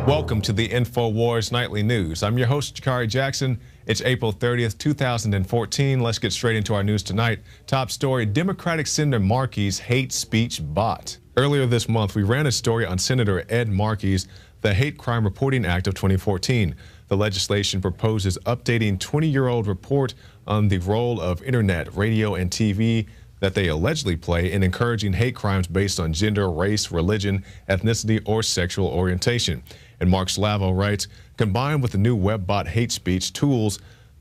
Welcome to the Infowars Nightly News. I'm your host, Jakari Jackson. It's April 30th, 2014. Let's get straight into our news tonight. Top story, Democratic Senator Markey's hate speech bot. Earlier this month, we ran a story on Senator Ed Markey's the Hate Crime Reporting Act of 2014. The legislation proposes updating 20-year-old report on the role of internet, radio, and TV that they allegedly play in encouraging hate crimes based on gender, race, religion, ethnicity, or sexual orientation. And Mark Slavo writes, combined with the new WebBot hate speech tools,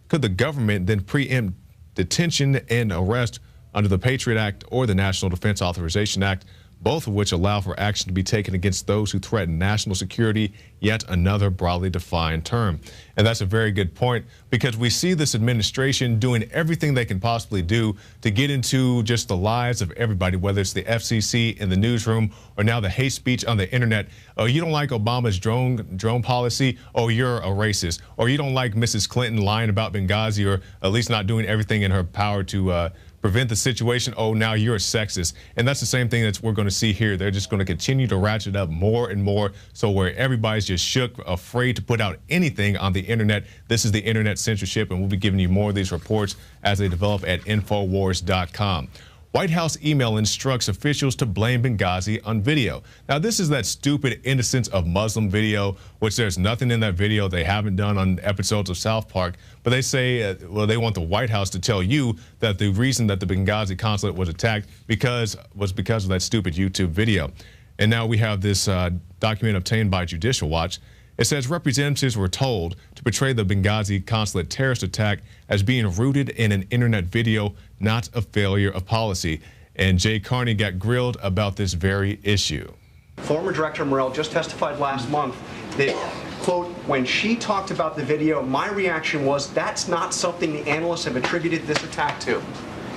could the government then preempt detention and arrest under the Patriot Act or the National Defense Authorization Act, both of which allow for action to be taken against those who threaten national security, yet another broadly defined term. And that's a very good point, because we see this administration doing everything they can possibly do to get into just the lives of everybody, whether it's the FCC in the newsroom or now the hate speech on the internet. Oh, you don't like Obama's drone policy? Oh, you're a racist. Or you don't like Mrs. Clinton lying about Benghazi, or at least not doing everything in her power to prevent the situation. Oh, now you're a sexist. And that's the same thing that we're going to see here. They're just going to continue to ratchet up more and more, so where everybody's just shook, afraid to put out anything on the internet. This is the internet censorship, and we'll be giving you more of these reports as they develop at Infowars.com. White House email instructs officials to blame Benghazi on video. Now, this is that stupid Innocence of Muslim video, which there's nothing in that video they haven't done on episodes of South Park. But they say, well, they want the White House to tell you that the reason that the Benghazi consulate was attacked was because of that stupid YouTube video. And now we have this document obtained by Judicial Watch. It says representatives were told to portray the Benghazi consulate terrorist attack as being rooted in an internet video, not a failure of policy. And Jay Carney got grilled about this very issue. Former Director Morell just testified last month that, quote, when she talked about the video, my reaction was, that's not something the analysts have attributed this attack to.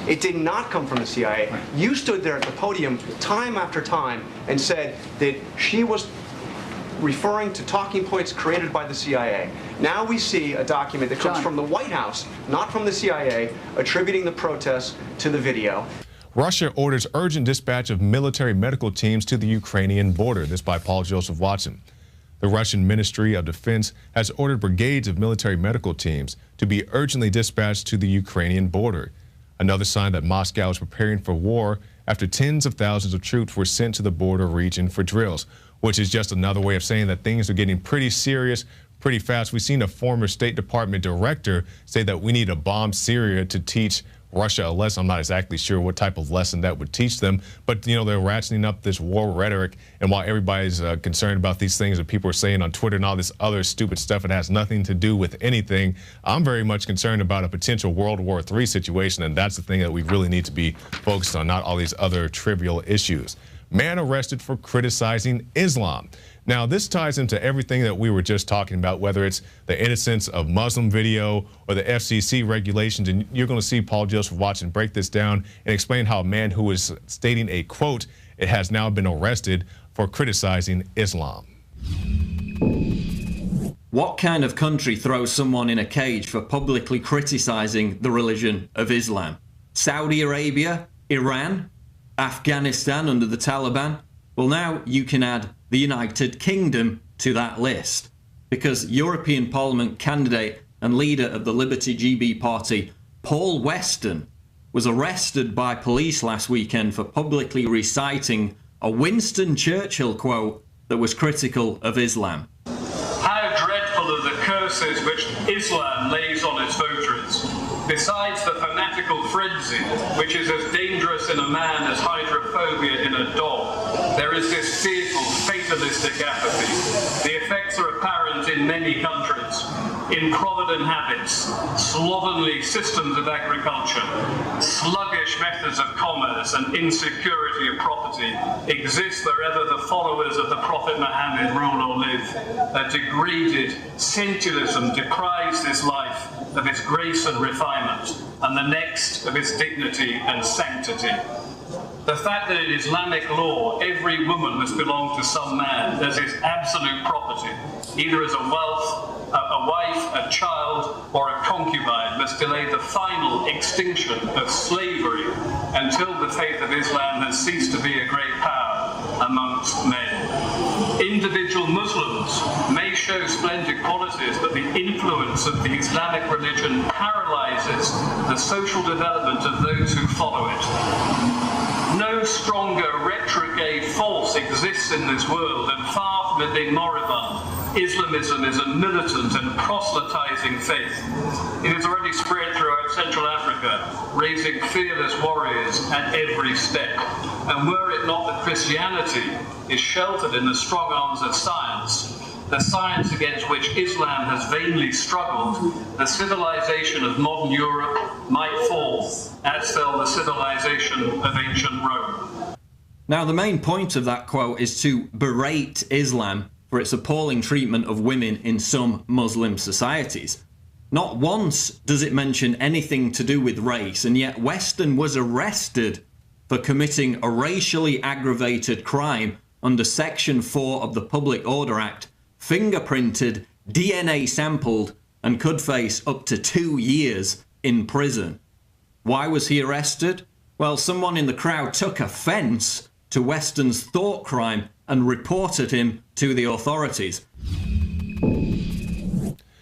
It did not come from the CIA. You stood there at the podium time after time and said that she was referring to talking points created by the CIA. Now we see a document that comes from the White House, not from the CIA, attributing the protests to the video. Russia orders urgent dispatch of military medical teams to the Ukrainian border. This by Paul Joseph Watson. The Russian Ministry of Defense has ordered brigades of military medical teams to be urgently dispatched to the Ukrainian border. Another sign that Moscow is preparing for war after tens of thousands of troops were sent to the border region for drills, which is just another way of saying that things are getting pretty serious pretty fast. We've seen a former State Department director say that we need to bomb Syria to teach Russia a lesson. I'm not exactly sure what type of lesson that would teach them, but you know, they're ratcheting up this war rhetoric. And while everybody's concerned about these things that people are saying on Twitter and all this other stupid stuff, it has nothing to do with anything. I'm very much concerned about a potential World War III situation, and that's the thing that we really need to be focused on, not all these other trivial issues. Man arrested for criticizing Islam. Now, this ties into everything that we were just talking about, whether it's the Innocence of Muslim video or the FCC regulations. And you're going to see Paul Joseph Watson break this down and explain how a man who was stating a quote, it has now been arrested for criticizing Islam. What kind of country throws someone in a cage for publicly criticizing the religion of Islam? Saudi Arabia? Iran? Afghanistan under the Taliban? Well, now you can add the United Kingdom to that list, because European Parliament candidate and leader of the Liberty GB party, Paul Weston, was arrested by police last weekend for publicly reciting a Winston Churchill quote that was critical of Islam. How dreadful are the curses which Islam lays on its votaries. Besides the fanatical frenzy, which is as dangerous in a man as hydrophobia in a dog, there is this fearful fatalistic apathy. The effects are apparent in many countries. Improvident habits, slovenly systems of agriculture, sluggish methods of commerce, and insecurity of property exist wherever the followers of the Prophet Muhammad rule or live. A degraded sensualism deprives this life of its grace and refinement, and the next of its dignity and sanctity. The fact that in Islamic law every woman must belong to some man as his absolute property, either as a wife, a child, or a concubine, must delay the final extinction of slavery until the faith of Islam has ceased to be a great power amongst men. Individual Muslims may show splendid qualities, but the influence of the Islamic religion paralyzes the social development of those who follow it. No stronger retrograde force exists in this world, and far from it being moribund, Islamism is a militant and proselytizing faith. It has already spread throughout Central Africa, raising fearless warriors at every step. And were it not that Christianity is sheltered in the strong arms of science, the science against which Islam has vainly struggled, the civilization of modern Europe might fall, as fell the civilization of ancient Rome. Now, the main point of that quote is to berate Islam for its appalling treatment of women in some Muslim societies. Not once does it mention anything to do with race, and yet Weston was arrested for committing a racially aggravated crime under Section 4 of the Public Order Act, fingerprinted, DNA sampled, and could face up to 2 years in prison. Why was he arrested? Well, someone in the crowd took offence to Weston's thought crime and reported him to the authorities.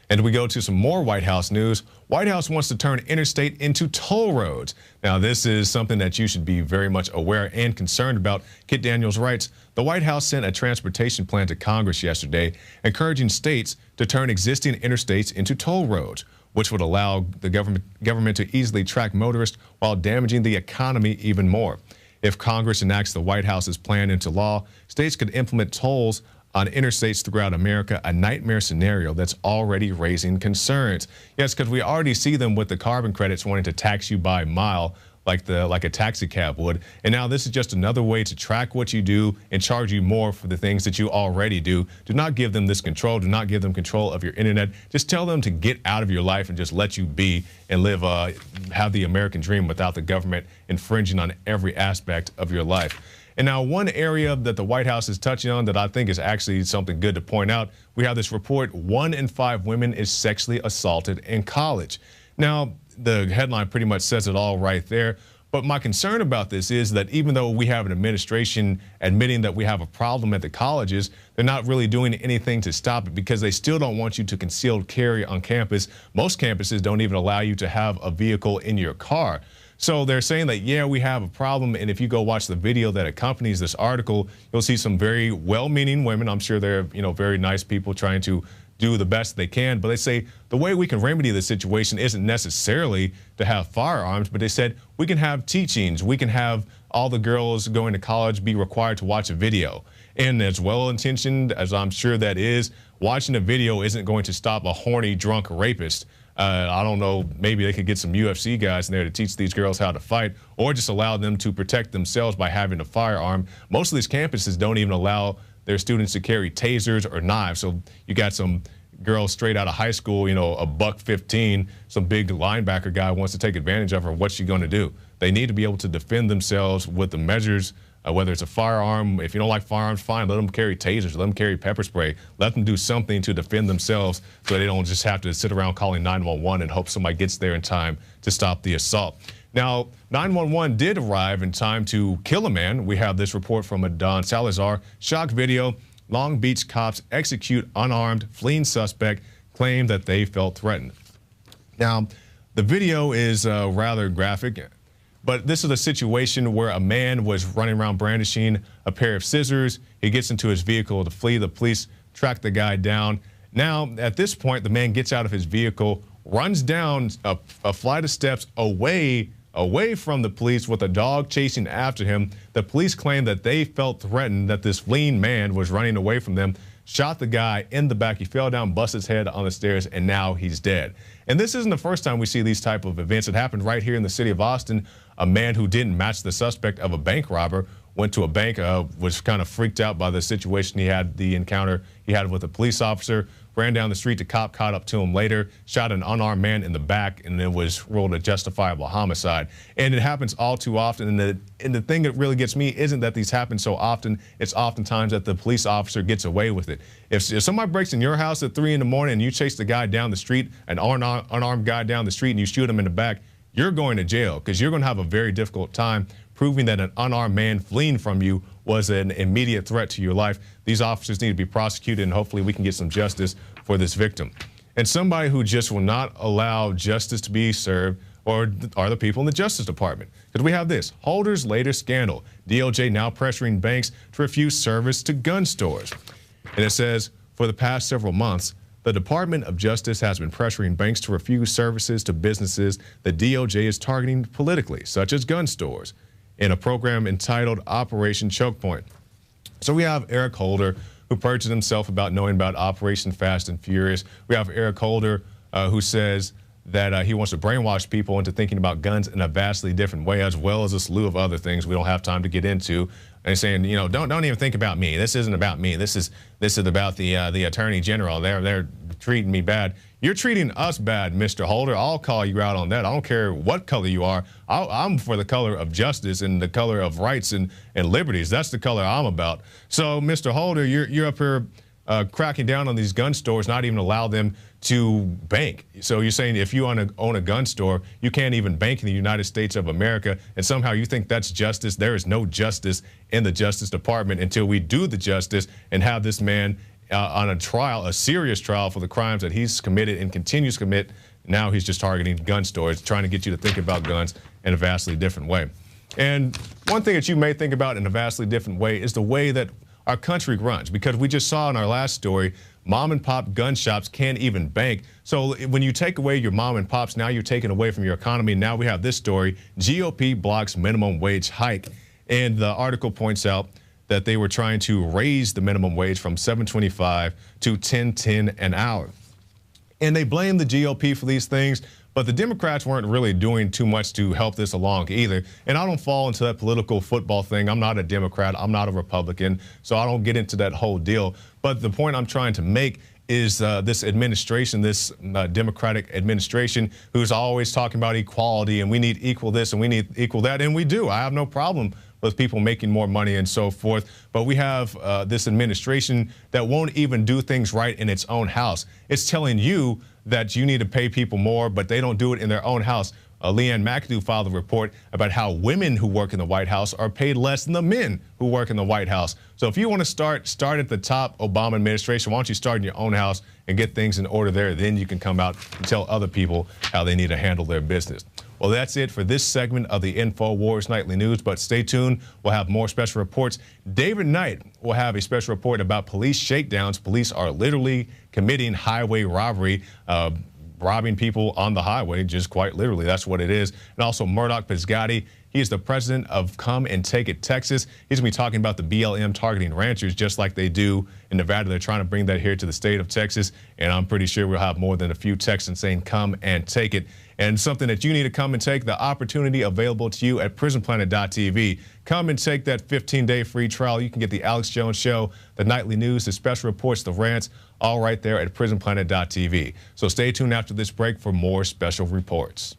And we go to some more White House news. White House wants to turn interstate into toll roads. Now, this is something that you should be very much aware and concerned about. Kit Daniels writes, the White House sent a transportation plan to Congress yesterday, encouraging states to turn existing interstates into toll roads, which would allow the government to easily track motorists while damaging the economy even more. If Congress enacts the White House's plan into law, states could implement tolls on interstates throughout America, a nightmare scenario that's already raising concerns. Yes, because we already see them with the carbon credits wanting to tax you by mile like a taxi cab would. And now this is just another way to track what you do and charge you more for the things that you already do. Do not give them this control. Do not give them control of your internet. Just tell them to get out of your life and just let you be and live, have the American dream without the government infringing on every aspect of your life. And now one area that the White House is touching on that I think is actually something good to point out, we have this report, 1 in 5 women is sexually assaulted in college. Now, the headline pretty much says it all right there. But my concern about this is that even though we have an administration admitting that we have a problem at the colleges, they're not really doing anything to stop it because they still don't want you to concealed carry on campus. Most campuses don't even allow you to have a vehicle in your car. So they're saying that, yeah, we have a problem. And if you go watch the video that accompanies this article, you'll see some very well-meaning women. I'm sure they're, very nice people trying to do the best they can. But they say the way we can remedy the situation isn't necessarily to have firearms, but they said we can have teachings. We can have all the girls going to college be required to watch a video. And as well-intentioned as I'm sure that is, watching a video isn't going to stop a horny, drunk rapist. I don't know, maybe they could get some UFC guys in there to teach these girls how to fight or just allow them to protect themselves by having a firearm. Most of these campuses don't even allow their students to carry tasers or knives. So you got some girl straight out of high school, a $115, some big linebacker guy wants to take advantage of her. What's she going to do? They need to be able to defend themselves with the measures, whether it's a firearm. If you don't like firearms, fine, let them carry tasers, let them carry pepper spray, let them do something to defend themselves so they don't just have to sit around calling 911 and hope somebody gets there in time to stop the assault. Now, 911 did arrive in time to kill a man. We have this report from Don Salazar. Shock video, Long Beach cops execute unarmed fleeing suspect, claim that they felt threatened. Now, the video is rather graphic, but this is a situation where a man was running around brandishing a pair of scissors. He gets into his vehicle to flee. The police track the guy down. Now, at this point, the man gets out of his vehicle, runs down a flight of steps away from the police with a dog chasing after him. The police claim that they felt threatened, that this fleeing man was running away from them, shot the guy in the back. He fell down, busted his head on the stairs, and now he's dead. And this isn't the first time we see these type of events. It happened right here in the city of Austin. A man who didn't match the suspect of a bank robber went to a bank, was kind of freaked out by the situation he had, the encounter he had with a police officer, ran down the street. The cop caught up to him later, shot an unarmed man in the back, and it was ruled a justifiable homicide. And it happens all too often. And the thing that really gets me isn't that these happen so often. It's oftentimes that the police officer gets away with it. If somebody breaks in your house at 3 in the morning and you chase the guy down the street, an unarmed guy down the street, and you shoot him in the back, you're going to jail because you're going to have a very difficult time proving that an unarmed man fleeing from you was an immediate threat to your life. These officers need to be prosecuted, and hopefully we can get some justice for this victim. And somebody who just will not allow justice to be served are the people in the Justice Department. Because we have this, Holder's latest scandal. DOJ now pressuring banks to refuse service to gun stores. And it says, for the past several months, the Department of Justice has been pressuring banks to refuse services to businesses that DOJ is targeting politically, such as gun stores, in a program entitled Operation Choke Point. So we have Eric Holder, who perjured himself about knowing about Operation Fast and Furious. We have Eric Holder, who says that he wants to brainwash people into thinking about guns in a vastly different way, as well as a slew of other things we don't have time to get into. And he's saying, you know, don't even think about me. This isn't about me. This is about the Attorney General. They're treating me bad. You're treating us bad, Mr. Holder. I'll call you out on that. I don't care what color you are. I'm for the color of justice and the color of rights and liberties. That's the color I'm about. So, Mr. Holder, you're up here cracking down on these gun stores, not even allow them to bank. So you're saying if you own a gun store, you can't even bank in the United States of America, and somehow you think that's justice. There is no justice in the Justice Department until we do the justice and have this man on a trial, a serious trial for the crimes that he's committed and continues to commit. Now he's just targeting gun stores, trying to get you to think about guns in a vastly different way. And one thing that you may think about in a vastly different way is the way that our country runs, because we just saw in our last story, mom and pop gun shops can't even bank. So when you take away your mom and pops, now you're taking away from your economy. Now we have this story, GOP blocks minimum wage hike. And the article points out that they were trying to raise the minimum wage from $7.25 to $10.10 an hour. And they blame the GOP for these things, but the Democrats weren't really doing too much to help this along either. And I don't fall into that political football thing. I'm not a Democrat. I'm not a Republican. So I don't get into that whole deal. But the point I'm trying to make is this administration, this Democratic administration, who's always talking about equality and we need equal this and we need equal that. And we do. I have no problem with people making more money and so forth. But we have this administration that won't even do things right in its own house. It's telling you that you need to pay people more, but they don't do it in their own house. Leanne McAdoo filed a report about how women who work in the White House are paid less than the men who work in the White House. So if you want to start at the top, Obama administration, why don't you start in your own house and get things in order there? Then you can come out and tell other people how they need to handle their business. Well, that's it for this segment of the Infowars Nightly News, but stay tuned. We'll have more special reports. David Knight will have a special report about police shakedowns. Police are literally committing highway robbery, robbing people on the highway, just quite literally. That's what it is. And also Murdoch Pizgatti. He is the president of Come and Take It Texas. He's going to be talking about the BLM targeting ranchers just like they do in Nevada. They're trying to bring that here to the state of Texas. And I'm pretty sure we'll have more than a few Texans saying come and take it. And something that you need to come and take, the opportunity available to you at PrisonPlanet.tv. Come and take that 15-day free trial. You can get the Alex Jones Show, the nightly news, the special reports, the rants, all right there at PrisonPlanet.tv. So stay tuned after this break for more special reports.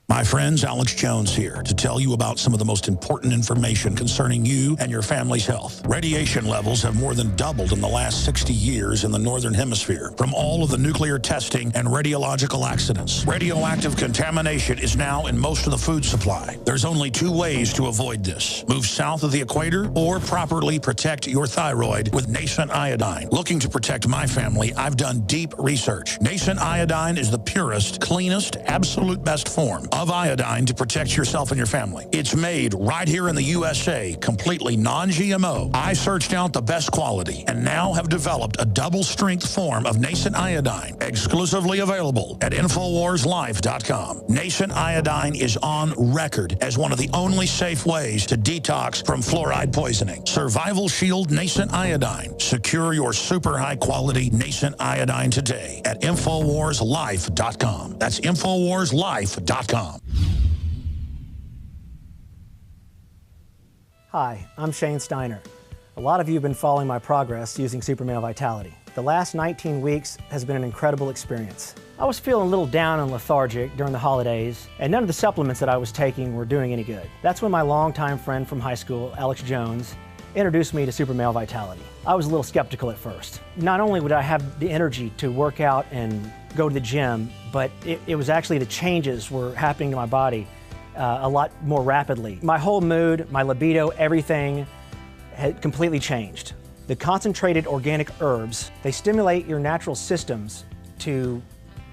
My friends, Alex Jones here to tell you about some of the most important information concerning you and your family's health. Radiation levels have more than doubled in the last 60 years in the Northern Hemisphere from all of the nuclear testing and radiological accidents. Radioactive contamination is now in most of the food supply. There's only two ways to avoid this. Move south of the equator or properly protect your thyroid with nascent iodine. Looking to protect my family, I've done deep research. Nascent iodine is the purest, cleanest, absolute best form of iodine to protect yourself and your family. It's made right here in the USA, completely non-GMO. I searched out the best quality and now have developed a double-strength form of nascent iodine, exclusively available at InfoWarsLife.com. Nascent iodine is on record as one of the only safe ways to detox from fluoride poisoning. Survival Shield Nascent Iodine. Secure your super high-quality nascent iodine today at InfoWarsLife.com. That's InfoWarsLife.com. Hi, I'm Shane Steiner. A lot of you have been following my progress using Supermale Vitality. The last 19 weeks has been an incredible experience. I was feeling a little down and lethargic during the holidays, and none of the supplements that I was taking were doing any good. That's when my longtime friend from high school, Alex Jones, introduced me to super male vitality. I was a little skeptical at first. Not only would I have the energy to work out and go to the gym, but it was actually the changes were happening to my body a lot more rapidly. My whole mood, my libido, everything had completely changed. The concentrated organic herbs, they stimulate your natural systems to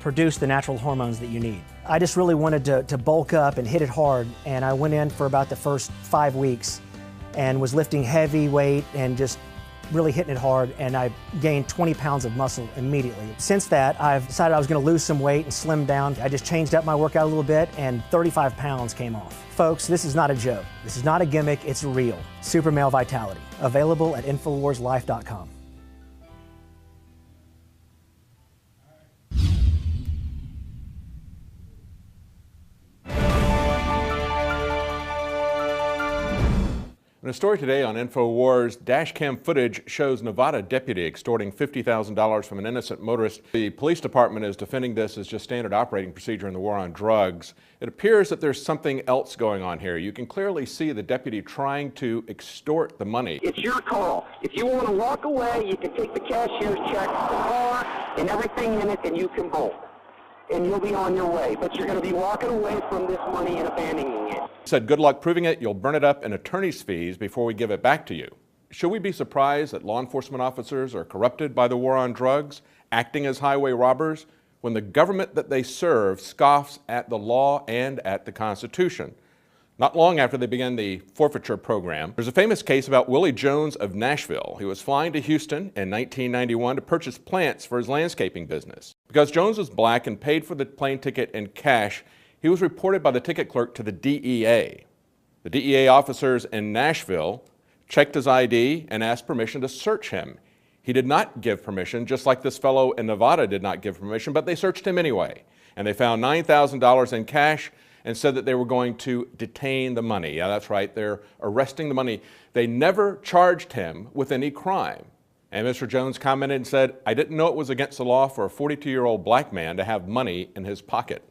produce the natural hormones that you need. I just really wanted to bulk up and hit it hard, and I went in for about the first 5 weeks and was lifting heavy weight and just really hitting it hard, and I gained 20 pounds of muscle immediately. Since that, I've decided I was gonna lose some weight and slim down. I just changed up my workout a little bit, and 35 pounds came off. Folks, this is not a joke. This is not a gimmick, it's real. Super Male Vitality, available at InfoWarsLife.com. In a story today on Infowars, dashcam footage shows Nevada deputy extorting $50,000 from an innocent motorist. The police department is defending this as just standard operating procedure in the war on drugs. It appears that there's something else going on here. You can clearly see the deputy trying to extort the money. It's your call. If you want to walk away, you can take the cashier's check, the car, and everything in it, and you can bolt. And you'll be on your way. But you're going to be walking away from this money and abandoning it. He said, good luck proving it. You'll burn it up in attorney's fees before we give it back to you. Should we be surprised that law enforcement officers are corrupted by the war on drugs, acting as highway robbers, when the government that they serve scoffs at the law and at the Constitution? Not long after they began the forfeiture program, there's a famous case about Willie Jones of Nashville. He was flying to Houston in 1991 to purchase plants for his landscaping business. Because Jones was black and paid for the plane ticket in cash, he was reported by the ticket clerk to the DEA. The DEA officers in Nashville checked his ID and asked permission to search him. He did not give permission, just like this fellow in Nevada did not give permission, but they searched him anyway. And they found $9,000 in cash and said that they were going to detain the money. Yeah, that's right, they're arresting the money. They never charged him with any crime. And Mr. Jones commented and said, I didn't know it was against the law for a 42-year-old black man to have money in his pocket.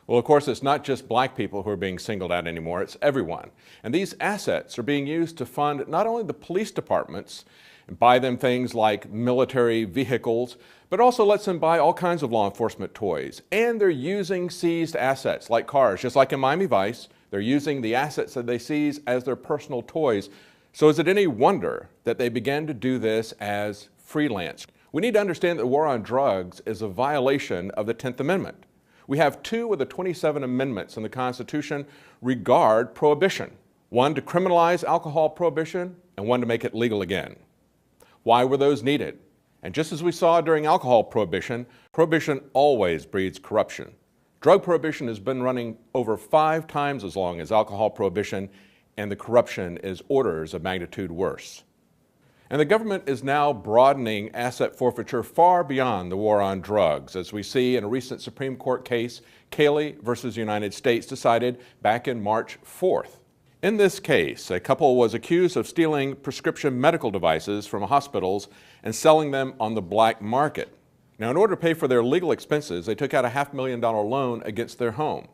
Well, of course, it's not just black people who are being singled out anymore, it's everyone. And these assets are being used to fund not only the police departments and buy them things like military vehicles, but also lets them buy all kinds of law enforcement toys. And they're using seized assets like cars, just like in Miami Vice. They're using the assets that they seize as their personal toys. So is it any wonder that they began to do this as freelance? We need to understand that the war on drugs is a violation of the 10th Amendment. We have 2 of the 27 amendments in the Constitution regard prohibition. One to criminalize alcohol prohibition and one to make it legal again. Why were those needed? And just as we saw during alcohol prohibition, prohibition always breeds corruption. Drug prohibition has been running over 5 times as long as alcohol prohibition, and the corruption is orders of magnitude worse. And the government is now broadening asset forfeiture far beyond the war on drugs, as we see in a recent Supreme Court case, Cayley versus United States, decided back in March 4th. In this case, a couple was accused of stealing prescription medical devices from hospitals and selling them on the black market. Now, in order to pay for their legal expenses, they took out a $500,000 loan against their home.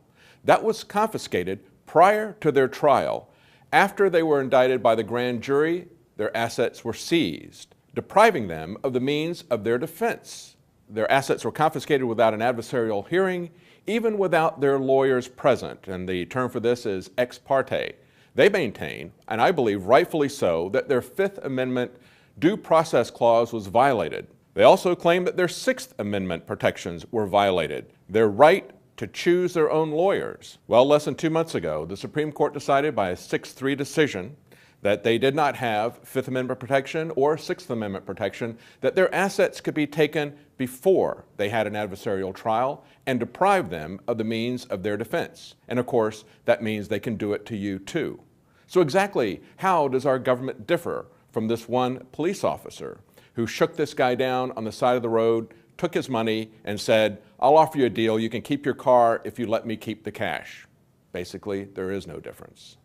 That was confiscated prior to their trial. After they were indicted by the grand jury, their assets were seized, depriving them of the means of their defense. Their assets were confiscated without an adversarial hearing, even without their lawyers present, and the term for this is ex parte. They maintain, and I believe rightfully so, that their 5th Amendment due process clause was violated. They also claim that their 6th Amendment protections were violated, their right to choose their own lawyers. Well, less than 2 months ago, the Supreme Court decided by a 6-3 decision that they did not have 5th Amendment protection or 6th Amendment protection, that their assets could be taken before they had an adversarial trial and deprive them of the means of their defense. And of course, that means they can do it to you too. So exactly how does our government differ from this one police officer who shook this guy down on the side of the road, took his money and said, I'll offer you a deal, you can keep your car if you let me keep the cash? Basically, there is no difference.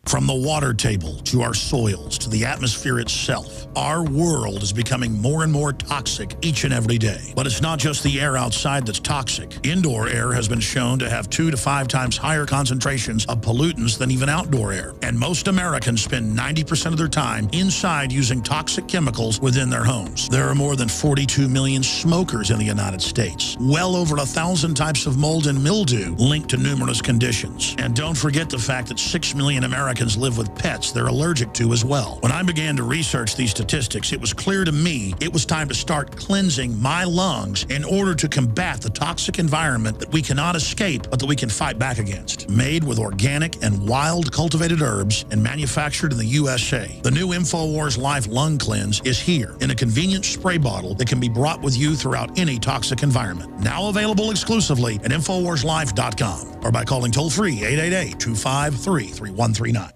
From the water table to our soils to the atmosphere itself, our world is becoming more and more toxic each and every day. But it's not just the air outside that's toxic. Indoor air has been shown to have 2 to 5 times higher concentrations of pollutants than even outdoor air. And most Americans spend 90% of their time inside using toxic chemicals within their homes. There are more than 42 million smokers in the United States. Well over 1,000 types of mold and mildew linked to numerous conditions. And don't forget the fact that 6 million Americans live with pets they're allergic to as well. When I began to research these statistics, it was clear to me it was time to start cleansing my lungs in order to combat the toxic environment that we cannot escape, but that we can fight back against. Made with organic and wild cultivated herbs and manufactured in the USA, the new Infowars Life Lung Cleanse is here in a convenient spray bottle that can be brought with you throughout any toxic environment. Now available exclusively at InfowarsLife.com or by calling toll-free 888-253-3139.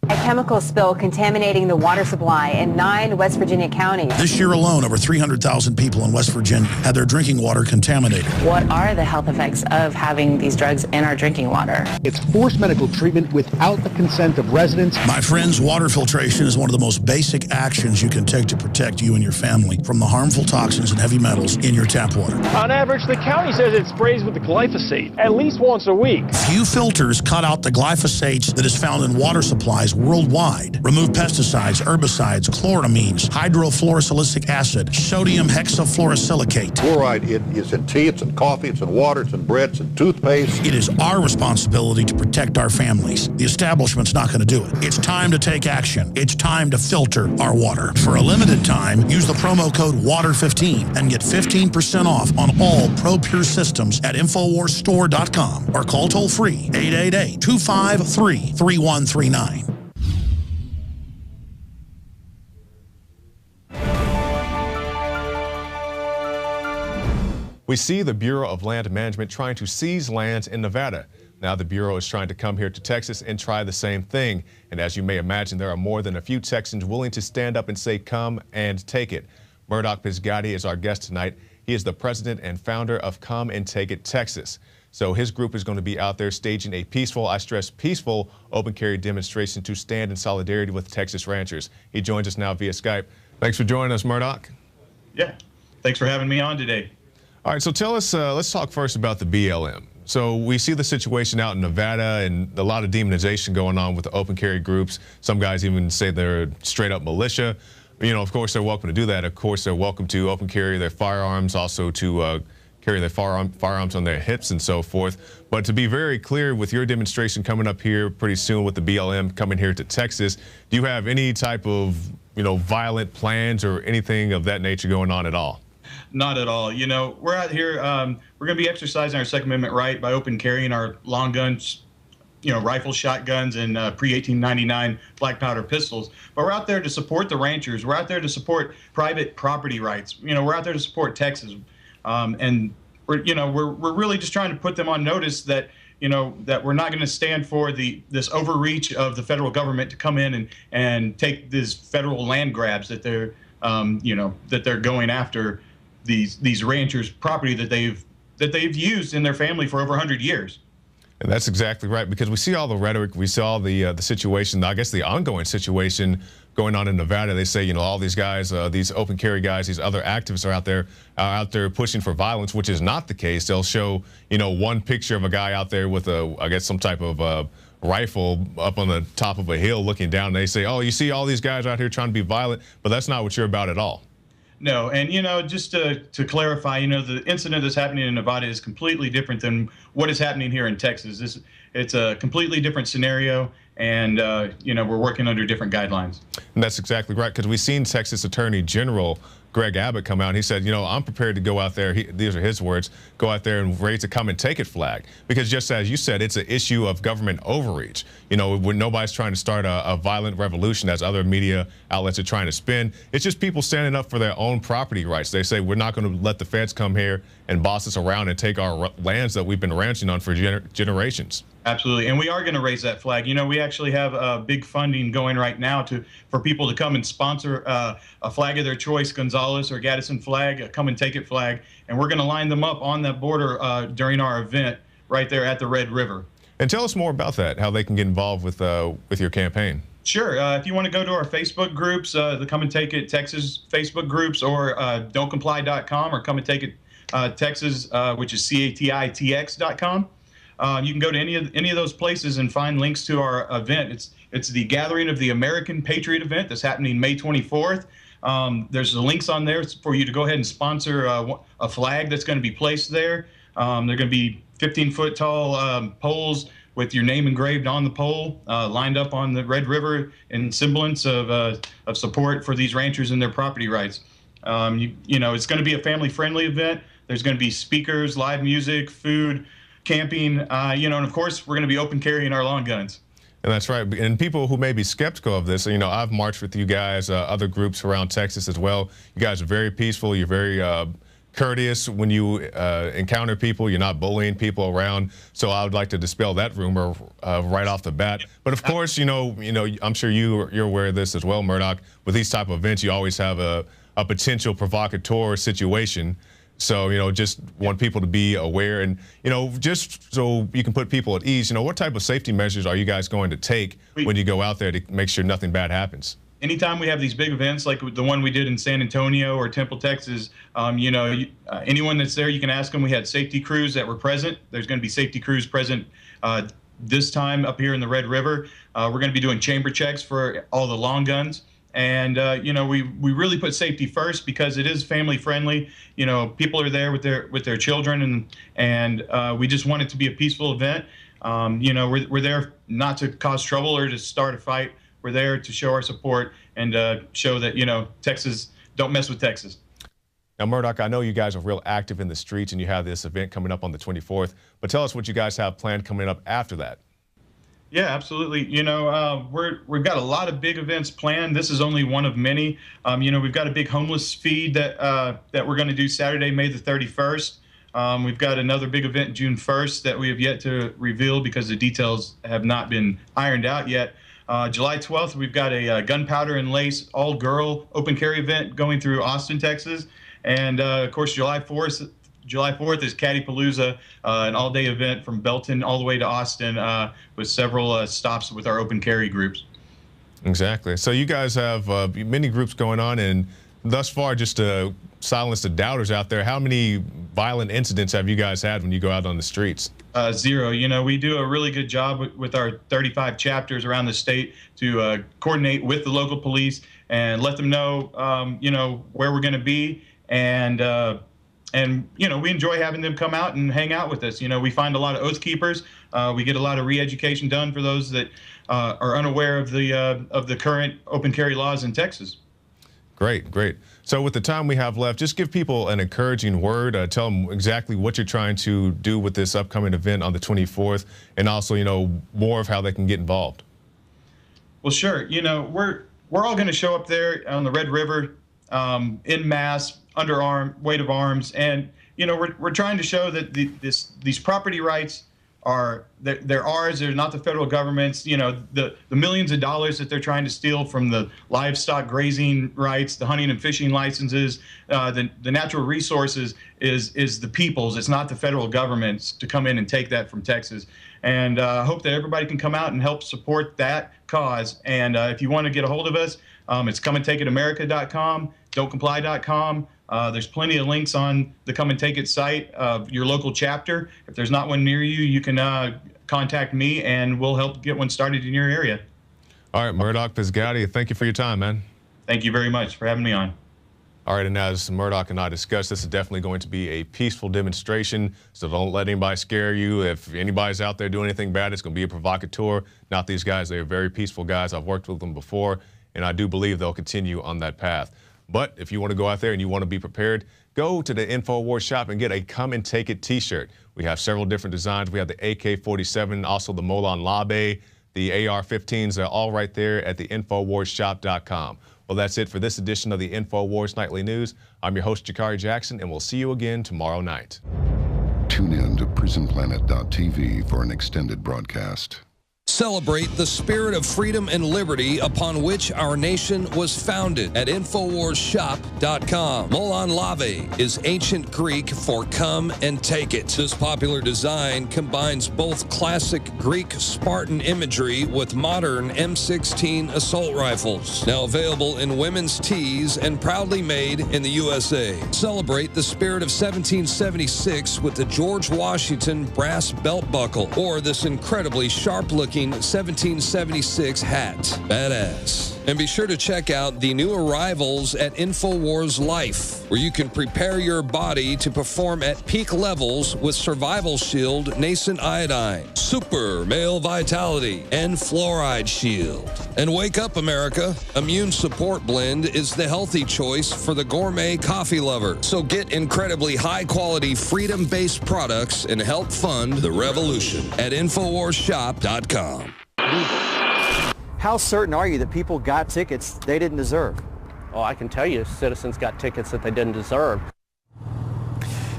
A chemical spill contaminating the water supply in 9 West Virginia counties. This year alone, over 300,000 people in West Virginia had their drinking water contaminated. What are the health effects of having these drugs in our drinking water? It's forced medical treatment without the consent of residents. My friends, water filtration is one of the most basic actions you can take to protect you and your family from the harmful toxins and heavy metals in your tap water. On average, the county says it sprays with the glyphosate at least once a week. Few filters cut out the glyphosate that is found in water supplies worldwide. Remove pesticides, herbicides, chloramines, hydrofluorosilicic acid, sodium hexafluorosilicate. Fluoride, it is in tea, it's in coffee, it's in water, it's in bread, it's in toothpaste. It is our responsibility to protect our families. The establishment's not going to do it. It's time to take action. It's time to filter our water. For a limited time, use the promo code WATER15 and get 15% off on all ProPure systems at InfoWarsStore.com or call toll-free 888-253-3139. We see the Bureau of Land Management trying to seize lands in Nevada. Now the Bureau is trying to come here to Texas and try the same thing. And as you may imagine, there are more than a few Texans willing to stand up and say, come and take it. Murdoch Pizgatti is our guest tonight. He is the president and founder of Come and Take It Texas. So his group is going to be out there staging a peaceful, I stress peaceful, open carry demonstration to stand in solidarity with Texas ranchers. He joins us now via Skype. Thanks for joining us, Murdoch. Yeah, thanks for having me on today. All right, so tell us, let's talk first about the BLM. So we see the situation out in Nevada and a lot of demonization going on with the open carry groups. Some guys even say they're straight up militia. You know, of course, they're welcome to do that. Of course, they're welcome to open carry their firearms, also to carry their firearms on their hips and so forth. But to be very clear, with your demonstration coming up here pretty soon with the BLM coming here to Texas, do you have any type of, you know, violent plans or anything of that nature going on at all? Not at all. You know, we're out here, we're going to be exercising our Second Amendment right by open carrying our long guns, you know, rifles, shotguns, and pre-1899 black powder pistols. But we're out there to support the ranchers. We're out there to support private property rights. You know, we're out there to support Texas. And we're really just trying to put them on notice that, you know, that we're not going to stand for this overreach of the federal government to come in and take these federal land grabs that they're, you know, that they're going after these ranchers' property that they've used in their family for over 100 years. And that's exactly right, because we see all the rhetoric, we saw the situation, I guess the ongoing situation going on in Nevada. They say, you know, all these guys, these open carry guys, these other activists are out there pushing for violence, which is not the case. They'll show, you know, one picture of a guy out there with I guess some type of rifle up on the top of a hill looking down. And they say, oh, you see all these guys out here trying to be violent, but that's not what you're about at all. No, and you know, just to clarify, you know, the incident that's happening in Nevada is completely different than what is happening here in Texas. It's a completely different scenario, and you know, we're working under different guidelines. And that's exactly right, because we've seen Texas Attorney General Greg Abbott come out and he said, you know, I'm prepared to go out there, these are his words, go out there and raise a come and take it flag. Because just as you said, it's an issue of government overreach. You know, when nobody's trying to start a violent revolution as other media outlets are trying to spin. It's just people standing up for their own property rights. They say, we're not going to let the feds come here and boss us around and take our lands that we've been ranching on for generations. Absolutely, and we are going to raise that flag. You know, we actually have big funding going right now for people to come and sponsor a flag of their choice, Gonzales or Gaddison flag, a come and take it flag, and we're going to line them up on that border during our event right there at the Red River. And tell us more about that, how they can get involved with your campaign. Sure. If you want to go to our Facebook groups, the Come and Take It Texas Facebook groups, or don'tcomply.com, or Come and Take It Texas, which is CATITX.com. You can go to any of those places and find links to our event. It's the Gathering of the American Patriot event that's happening May 24th. There's the links on there for you to go ahead and sponsor a flag that's going to be placed there. They're going to be 15-foot tall poles with your name engraved on the pole, lined up on the Red River in semblance of support for these ranchers and their property rights. You know, it's going to be a family-friendly event. There's going to be speakers, live music, food, camping, you know, and of course, we're going to be open carrying our long guns. And that's right. And people who may be skeptical of this, you know, I've marched with you guys, other groups around Texas as well. You guys are very peaceful. You're very courteous when you encounter people. You're not bullying people around. So I would like to dispel that rumor right off the bat. But of course, you know, I'm sure you're aware of this as well, Murdoch. With these type of events, you always have a potential provocateur situation. So, you know, just want people to be aware, and, you know, just so you can put people at ease, you know, what type of safety measures are you guys going to take when you go out there to make sure nothing bad happens? Anytime we have these big events like the one we did in San Antonio or Temple, Texas, you know, anyone that's there, you can ask them. We had safety crews that were present. There's going to be safety crews present this time up here in the Red River. We're going to be doing chamber checks for all the long guns. And, you know, we really put safety first because it is family friendly. You know, people are there with their children, and we just want it to be a peaceful event. You know, we're there not to cause trouble or to start a fight. We're there to show our support and show that, you know, Texas, don't mess with Texas. Now, Murdoch, I know you guys are real active in the streets and you have this event coming up on the 24th, but tell us what you guys have planned coming up after that. Yeah, absolutely. You know, we've got a lot of big events planned. This is only one of many. You know, we've got a big homeless feed that we're going to do Saturday, May the 31st. We've got another big event June 1st that we have yet to reveal because the details have not been ironed out yet. July 12th, we've got a gunpowder and lace all-girl open carry event going through Austin, Texas. And, of course, July 4th is Cattipalooza, an all-day event from Belton all the way to Austin with several stops with our open carry groups. Exactly. So you guys have many groups going on, and thus far, just to silence the doubters out there, how many violent incidents have you guys had when you go out on the streets? Zero. You know, we do a really good job with our 35 chapters around the state to coordinate with the local police and let them know, you know, where we're going to be. And, you know, we enjoy having them come out and hang out with us. You know, we find a lot of oath keepers. We get a lot of re-education done for those that are unaware of the current open carry laws in Texas. Great, great. So with the time we have left, just give people an encouraging word. Tell them exactly what you're trying to do with this upcoming event on the 24th, and also, you know, more of how they can get involved. Well, sure. You know, we're all going to show up there on the Red River in mass, under weight of arms, and you know, we're trying to show that these property rights are they're ours. They're not the federal government's. You know, the millions of dollars that they're trying to steal from the livestock grazing rights, the hunting and fishing licenses, the natural resources is the people's. It's not the federal government's to come in and take that from Texas. And I hope that everybody can come out and help support that cause. And if you want to get a hold of us, it's comeandtakeItamerica.com, don'tcomply.com. There's plenty of links on the Come and Take It site of your local chapter. If there's not one near you, you can contact me and we'll help get one started in your area. All right, Murdoch, Pizgatti, thank you for your time, man. Thank you very much for having me on. All right, and as Murdoch and I discussed, this is definitely going to be a peaceful demonstration, so don't let anybody scare you. If anybody's out there doing anything bad, it's going to be a provocateur. Not these guys. They are very peaceful guys. I've worked with them before, and I do believe they'll continue on that path. But if you want to go out there and you want to be prepared, go to the Infowars shop and get a Come and Take It t-shirt. We have several different designs. We have the AK-47, also the Molon Labe, the AR-15s. They're all right there at the InfoWarsShop.com. Well, that's it for this edition of the Infowars Nightly News. I'm your host, Jakari Jackson, and we'll see you again tomorrow night. Tune in to PrisonPlanet.tv for an extended broadcast. Celebrate the spirit of freedom and liberty upon which our nation was founded at InfoWarsShop.com. Molon Lave is ancient Greek for come and take it. This popular design combines both classic Greek Spartan imagery with modern M16 assault rifles. Now available in women's tees and proudly made in the USA. Celebrate the spirit of 1776 with the George Washington brass belt buckle or this incredibly sharp-looking 1776 hat. Badass. And be sure to check out the new arrivals at Infowars Life, where you can prepare your body to perform at peak levels with Survival Shield Nascent Iodine, Super Male Vitality, and Fluoride Shield. And wake up, America. Immune Support Blend is the healthy choice for the gourmet coffee lover. So get incredibly high-quality, freedom-based products and help fund the revolution at InfoWarsShop.com. How certain are you that people got tickets they didn't deserve? Oh, I can tell you citizens got tickets that they didn't deserve.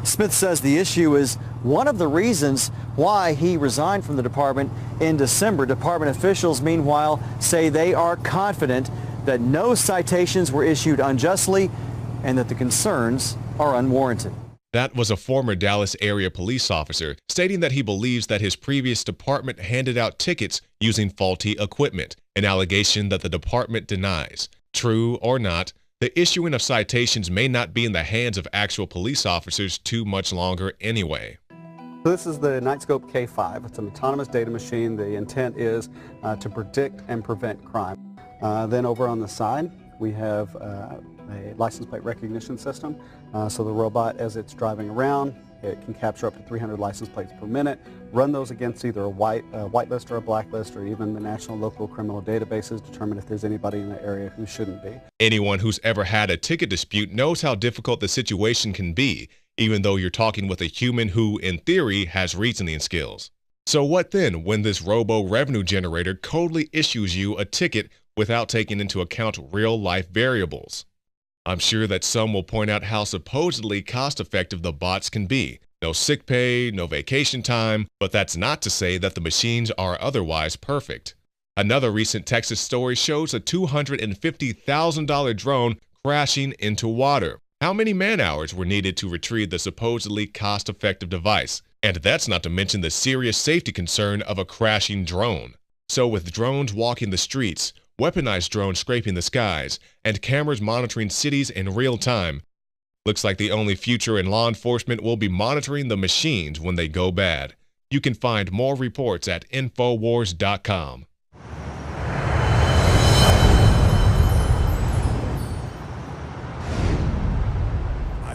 Smith says the issue is one of the reasons why he resigned from the department in December. Department officials, meanwhile, say they are confident that no citations were issued unjustly and that the concerns are unwarranted. That was a former Dallas area police officer stating that he believes that his previous department handed out tickets using faulty equipment, an allegation that the department denies. True or not, the issuing of citations may not be in the hands of actual police officers too much longer anyway. This is the Nightscope K5. It's an autonomous data machine. The intent is to predict and prevent crime. Then over on the side, we have a license plate recognition system. So the robot, as it's driving around, it can capture up to 300 license plates per minute, run those against either a white list or a black list, or even the national local criminal databases, determine if there's anybody in the area who shouldn't be. Anyone who's ever had a ticket dispute knows how difficult the situation can be, even though you're talking with a human who, in theory, has reasoning skills. So what then when this robo-revenue generator coldly issues you a ticket without taking into account real-life variables? I'm sure that some will point out how supposedly cost-effective the bots can be. No sick pay, no vacation time, but that's not to say that the machines are otherwise perfect. Another recent Texas story shows a $250,000 drone crashing into water. How many man-hours were needed to retrieve the supposedly cost-effective device? And that's not to mention the serious safety concern of a crashing drone. So with drones walking the streets, weaponized drones scraping the skies, and cameras monitoring cities in real time, looks like the only future in law enforcement will be monitoring the machines when they go bad. You can find more reports at Infowars.com.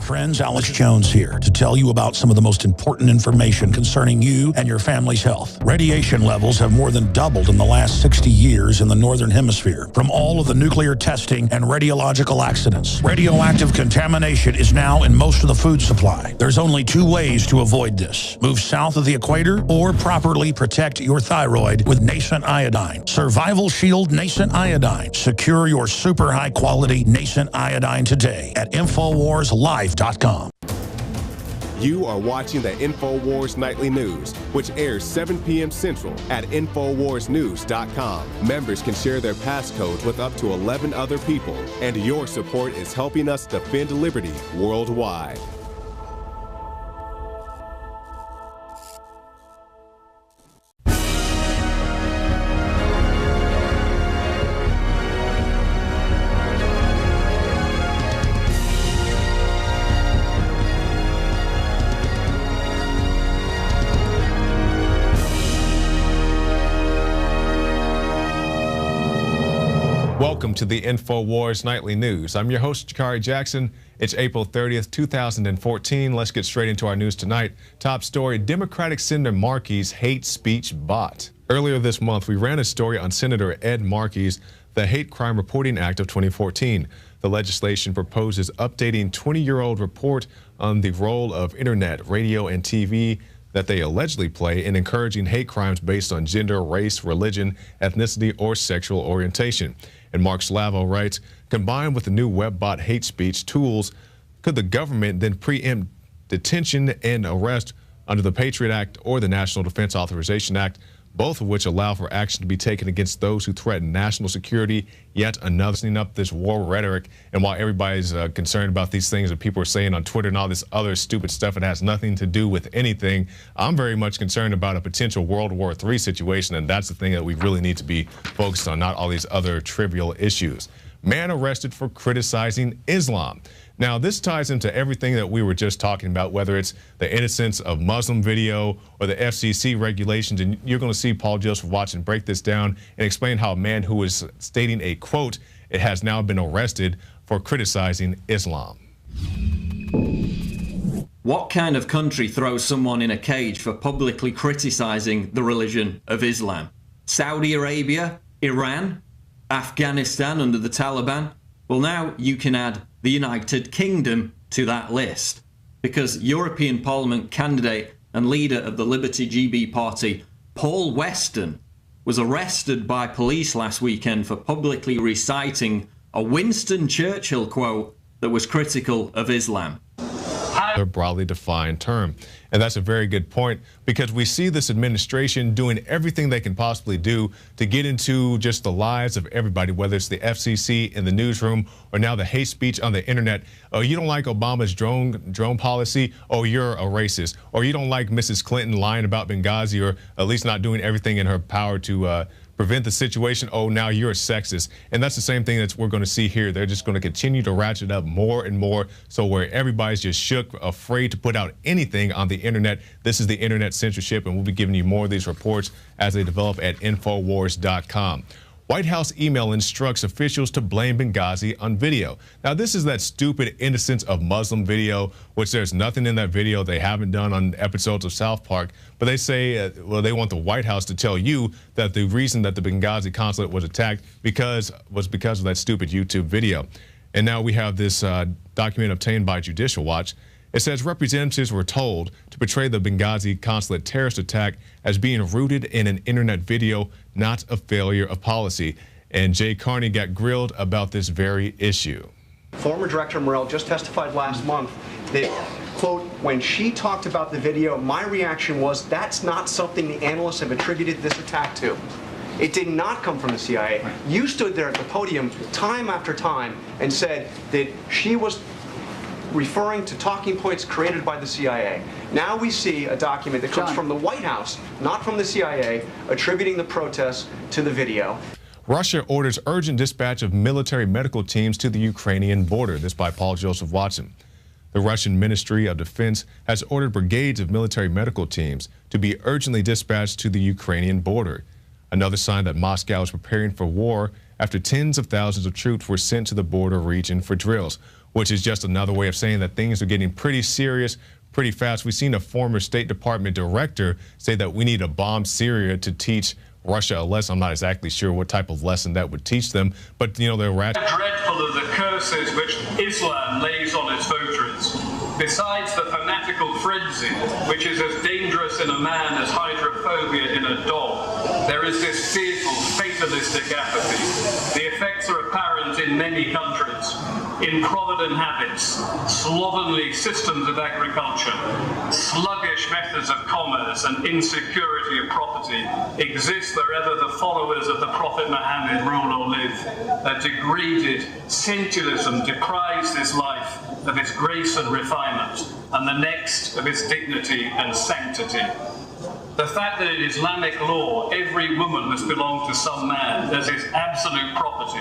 Friends, Alex Jones here to tell you about some of the most important information concerning you and your family's health. Radiation levels have more than doubled in the last 60 years in the Northern Hemisphere from all of the nuclear testing and radiological accidents. Radioactive contamination is now in most of the food supply. There's only two ways to avoid this. Move south of the equator or properly protect your thyroid with Nascent Iodine. Survival Shield Nascent Iodine. Secure your super high quality Nascent Iodine today at InfoWarsLife.com. You are watching the Infowars Nightly News, which airs 7 p.m. Central at InfoWarsNews.com. Members can share their passcodes with up to 11 other people, and your support is helping us defend liberty worldwide. Welcome to the Infowars Nightly News. I'm your host, Jakari Jackson. It's April 30th, 2014. Let's get straight into our news tonight. Top story, Democratic Senator Markey's hate speech bot. Earlier this month, we ran a story on Senator Ed Markey's the Hate Crime Reporting Act of 2014. The legislation proposes updating 20-year-old report on the role of internet, radio, and TV that they allegedly play in encouraging hate crimes based on gender, race, religion, ethnicity, or sexual orientation. And Mark Slavo writes, combined with the new WebBot hate speech tools, could the government then preempt detention and arrest under the Patriot Act or the National Defense Authorization Act both of which allow for action to be taken against those who threaten national security. Yet another setting up this war rhetoric. And while everybody's concerned about these things that people are saying on Twitter and all this other stupid stuff that has nothing to do with anything, I'm very much concerned about a potential World War III situation, and that's the thing that we really need to be focused on, not all these other trivial issues. Man arrested for criticizing Islam. Now, this ties into everything that we were just talking about, whether it's the innocence of Muslim video or the FCC regulations. And you're going to see Paul Joseph Watson break this down and explain how a man who was stating a quote, it has now been arrested for criticizing Islam. What kind of country throws someone in a cage for publicly criticizing the religion of Islam? Saudi Arabia, Iran, Afghanistan under the Taliban? Well, now you can add the United Kingdom to that list, because European Parliament candidate and leader of the Liberty GB party, Paul Weston, was arrested by police last weekend for publicly reciting a Winston Churchill quote that was critical of Islam. A broadly defined term. And that's a very good point, because we see this administration doing everything they can possibly do to get into just the lives of everybody, whether it's the FCC in the newsroom or now the hate speech on the internet. Oh, you don't like Obama's drone policy? Oh, you're a racist. Or you don't like Mrs. Clinton lying about Benghazi, or at least not doing everything in her power to prevent the situation. Oh, now you're a sexist. And that's the same thing that we're going to see here. They're just going to continue to ratchet up more and more, so where everybody's just shook, afraid to put out anything on the internet. This is the internet censorship, and we'll be giving you more of these reports as they develop at Infowars.com. White House email instructs officials to blame Benghazi on video. Now, this is that stupid innocence of Muslim video, which there's nothing in that video they haven't done on episodes of South Park. But they say, well, they want the White House to tell you that the reason that the Benghazi consulate was attacked was because of that stupid YouTube video. And now we have this document obtained by Judicial Watch. It says representatives were told to portray the Benghazi consulate terrorist attack as being rooted in an internet video, not a failure of policy. And Jakari got grilled about this very issue. Former Director Morell just testified last month that, quote, when she talked about the video, my reaction was that's not something the analysts have attributed this attack to. It did not come from the CIA. You stood there at the podium time after time and said that she was referring to talking points created by the CIA. Now we see a document that comes from the White House, not from the CIA, attributing the protests to the video. Russia orders urgent dispatch of military medical teams to the Ukrainian border. This by Paul Joseph Watson. The Russian Ministry of Defense has ordered brigades of military medical teams to be urgently dispatched to the Ukrainian border. Another sign that Moscow is preparing for war after tens of thousands of troops were sent to the border region for drills, which is just another way of saying that things are getting pretty serious pretty fast. We've seen a former State Department director say that we need to bomb Syria to teach Russia a lesson. I'm not exactly sure what type of lesson that would teach them, but you know, they're dreadful of the curses which Islam lays on its votaries. Besides the fanatical frenzy, which is as dangerous in a man as hydrophobia in a dog, there is this fearful, fatalistic apathy. The effects are apparent in many countries. Improvident habits, slovenly systems of agriculture, sluggish methods of commerce, and insecurity of property exist wherever the followers of the Prophet Muhammad rule or live. A degraded sensualism deprives this life of its grace and refinement, and the next of its dignity and sanctity. The fact that in Islamic law every woman must belong to some man as his absolute property,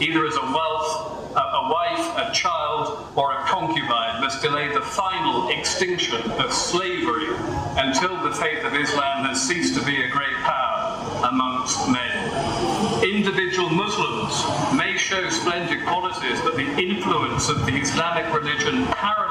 either as a wife, a child, or a concubine, must delay the final extinction of slavery until the faith of Islam has ceased to be a great power amongst men. Individual Muslims may show splendid qualities, but the influence of the Islamic religion paralyzes